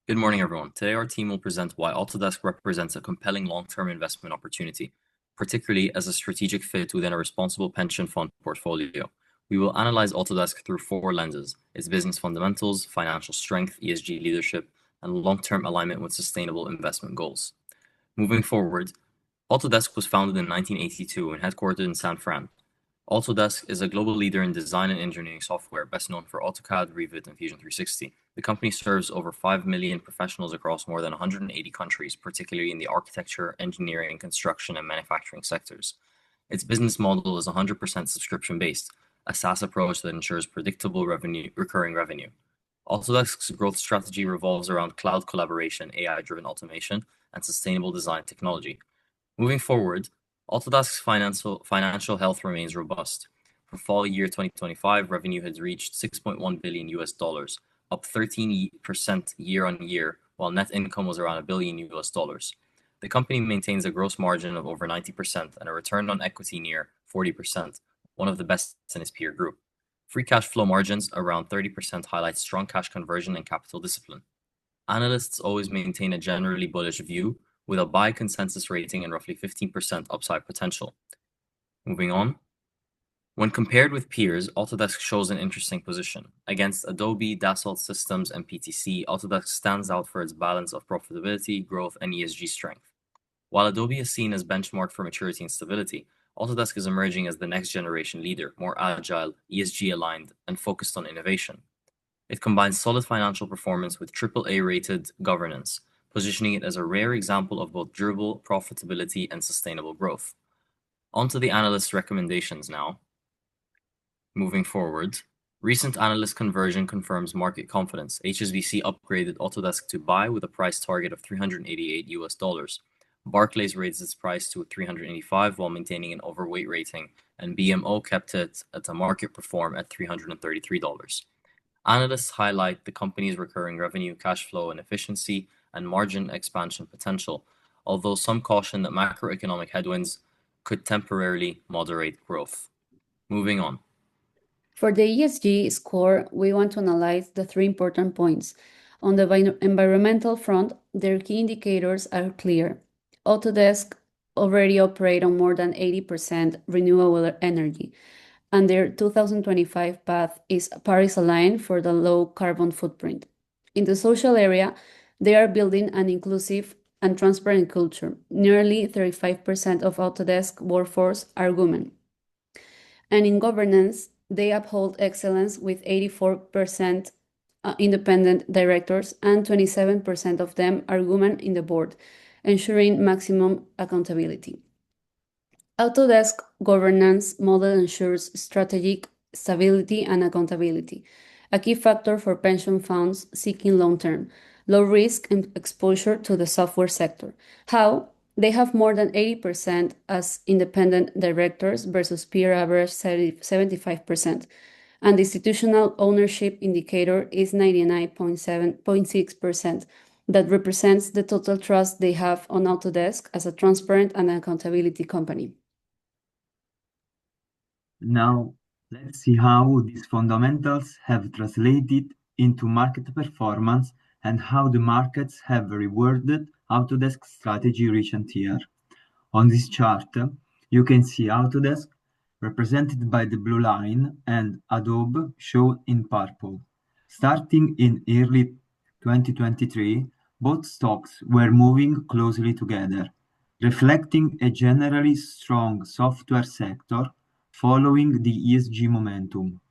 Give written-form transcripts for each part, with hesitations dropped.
Good morning, everyone. Today, our team will present why Autodesk represents a compelling long-term investment opportunity, particularly as a strategic fit within a responsible pension fund portfolio. We will analyze Autodesk through four lenses: its business fundamentals, financial strength, ESG leadership, and long-term alignment with sustainable investment goals. Moving forward, Autodesk was founded in 1982 and headquartered in San Fran. Autodesk is a global leader in design and engineering software, best known for AutoCAD, Revit, and Fusion 360. The company serves over 5 million professionals across more than 180 countries, particularly in the architecture, engineering, construction, and manufacturing sectors. Its business model is 100% subscription-based, a SaaS approach that ensures predictable recurring revenue. Autodesk's growth strategy revolves around cloud collaboration, AI-driven automation, and sustainable design technology. Moving forward, Autodesk's financial health remains robust. For fall year 2025, revenue has reached $6.1 billion US dollars, up 13% year on year, while net income was around $1 billion US dollars. The company maintains a gross margin of over 90% and a return on equity near 40%, one of the best in its peer group. Free cash flow margins around 30% highlight strong cash conversion and capital discipline. Analysts always maintain a generally bullish view, with a buy consensus rating and roughly 15% upside potential. Moving on. When compared with peers, Autodesk shows an interesting position. Against Adobe, Dassault Systems, and PTC, Autodesk stands out for its balance of profitability, growth, and ESG strength. While Adobe is seen as benchmark for maturity and stability, Autodesk is emerging as the next generation leader, more agile, ESG aligned, and focused on innovation. It combines solid financial performance with AAA rated governance, positioning it as a rare example of both durable profitability and sustainable growth. On to the analyst recommendations now. Moving forward, recent analyst conversion confirms market confidence. HSBC upgraded Autodesk to buy with a price target of $388 US dollars. Barclays raised its price to 385 while maintaining an overweight rating, and BMO kept it at a market perform at $333. Analysts highlight the company's recurring revenue, cash flow, and efficiency, and margin expansion potential, although some caution that macroeconomic headwinds could temporarily moderate growth. Moving on. For the ESG score, we want to analyze the three important points. On the environmental front, their key indicators are clear. Autodesk already operate on more than 80% renewable energy, and their 2025 path is Paris aligned for the low carbon footprint. In the social area, they are building an inclusive and transparent culture. Nearly 35% of Autodesk workforce are women. And in governance, they uphold excellence with 84% independent directors, and 27% of them are women in the board, ensuring maximum accountability. Autodesk governance model ensures strategic stability and accountability, a key factor for pension funds seeking long-term, low risk and exposure to the software sector. How? They have more than 80% as independent directors versus peer average 75%, and the institutional ownership indicator is 99.6%. That represents the total trust they have on Autodesk as a transparent and accountability company. Now, let's see how these fundamentals have translated into market performance and how the markets have rewarded Autodesk's strategy recent year. On this chart, you can see Autodesk represented by the blue line and Adobe shown in purple. Starting in early 2023, both stocks were moving closely together, reflecting a generally strong software sector following the ESG momentum.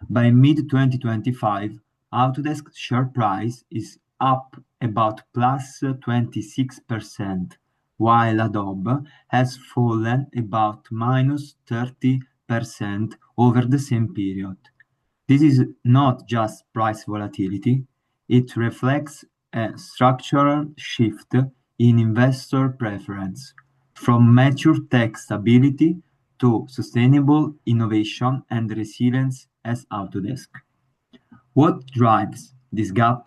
By mid-2025, Autodesk's share price is up about plus 26%, while Adobe has fallen about minus 30% over the same period. This is not just price volatility, it reflects a structural shift in investor preference, from mature tech stability to sustainable innovation and resilience as Autodesk. What drives this gap?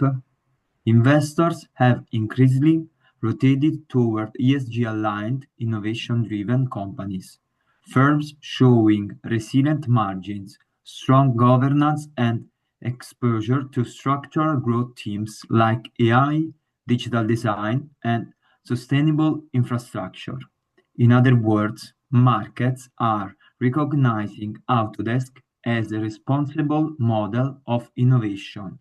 Investors have increasingly rotated toward ESG-aligned, innovation-driven companies, firms showing resilient margins, strong governance, and exposure to structural growth themes like AI, digital design, and sustainable infrastructure. In other words, markets are recognizing Autodesk as a responsible model of innovation.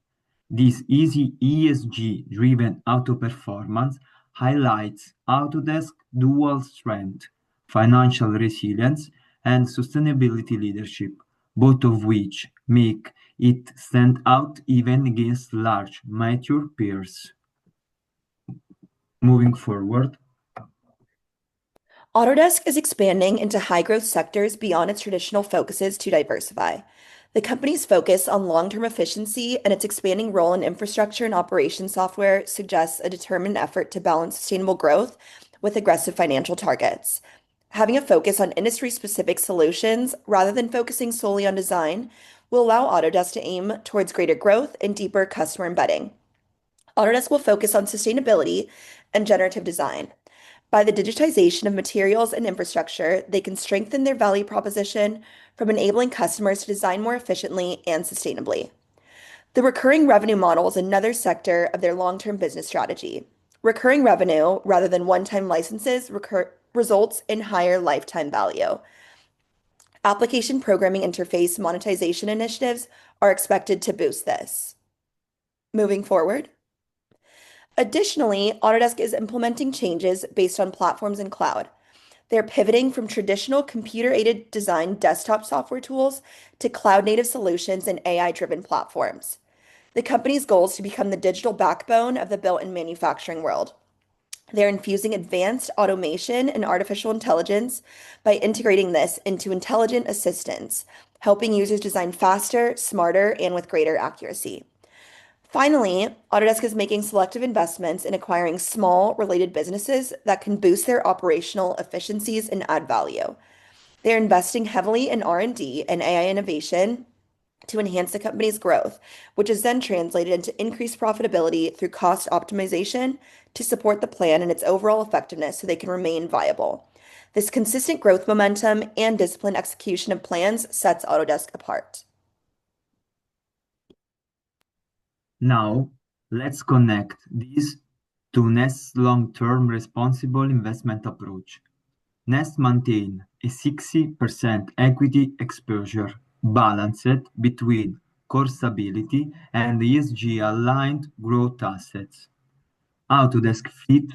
This easy ESG-driven auto-performance highlights Autodesk's dual strength, financial resilience, and sustainability leadership, both of which make it stand out even against large, mature peers. Moving forward, Autodesk is expanding into high-growth sectors beyond its traditional focuses to diversify. The company's focus on long-term efficiency and its expanding role in infrastructure and operations software suggests a determined effort to balance sustainable growth with aggressive financial targets. Having a focus on industry-specific solutions rather than focusing solely on design will allow Autodesk to aim towards greater growth and deeper customer embedding. Autodesk will focus on sustainability and generative design. By the digitization of materials and infrastructure, they can strengthen their value proposition from enabling customers to design more efficiently and sustainably. The recurring revenue model is another sector of their long-term business strategy. Recurring revenue, rather than one-time licenses, results in higher lifetime value. Application programming interface monetization initiatives are expected to boost this. Moving forward. Additionally, Autodesk is implementing changes based on platforms and cloud. They're pivoting from traditional computer-aided design desktop software tools to cloud-native solutions and AI-driven platforms. The company's goal is to become the digital backbone of the built and manufacturing world. They're infusing advanced automation and artificial intelligence by integrating this into intelligent assistants, helping users design faster, smarter, and with greater accuracy. Finally, Autodesk is making selective investments in acquiring small related businesses that can boost their operational efficiencies and add value. They're investing heavily in R&D and AI innovation to enhance the company's growth, which is then translated into increased profitability through cost optimization to support the plan and its overall effectiveness so they can remain viable. This consistent growth momentum and disciplined execution of plans sets Autodesk apart. now let's connect this to Nest's long-term responsible investment approach. Nest maintains a 60% equity exposure, balanced between core stability and ESG-aligned growth assets. Autodesk fits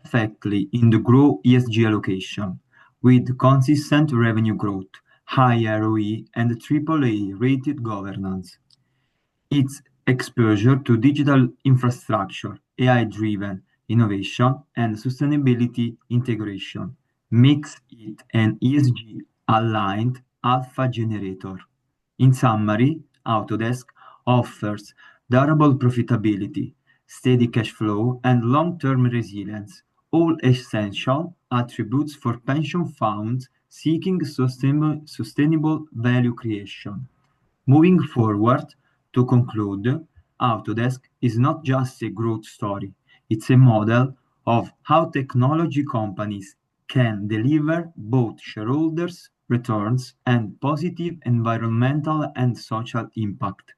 perfectly in the grow ESG allocation, with consistent revenue growth, high ROE, and AAA-rated governance. Its exposure to digital infrastructure, AI-driven innovation, and sustainability integration makes it an ESG-aligned alpha generator. In summary, Autodesk offers durable profitability, steady cash flow, and long-term resilience, all essential attributes for pension funds seeking sustainable value creation. Moving forward, to conclude, Autodesk is not just a growth story, it's a model of how technology companies can deliver both shareholders' returns and positive environmental and social impact.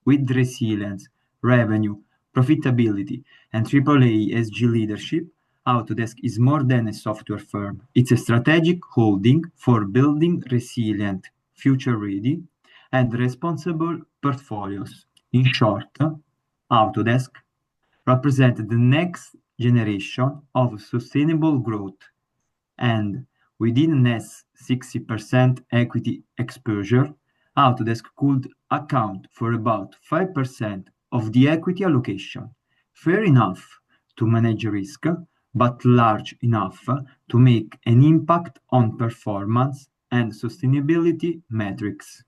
With resilience, revenue, profitability, and AAA ESG leadership, Autodesk is more than a software firm. It's a strategic holding for building resilient, future-ready, and responsible portfolios. In short, Autodesk represents the next generation of sustainable growth, and within Nest's 60% equity exposure, Autodesk could account for about 5% of the equity allocation. Fair enough to manage risk, but large enough to make an impact on performance and sustainability metrics.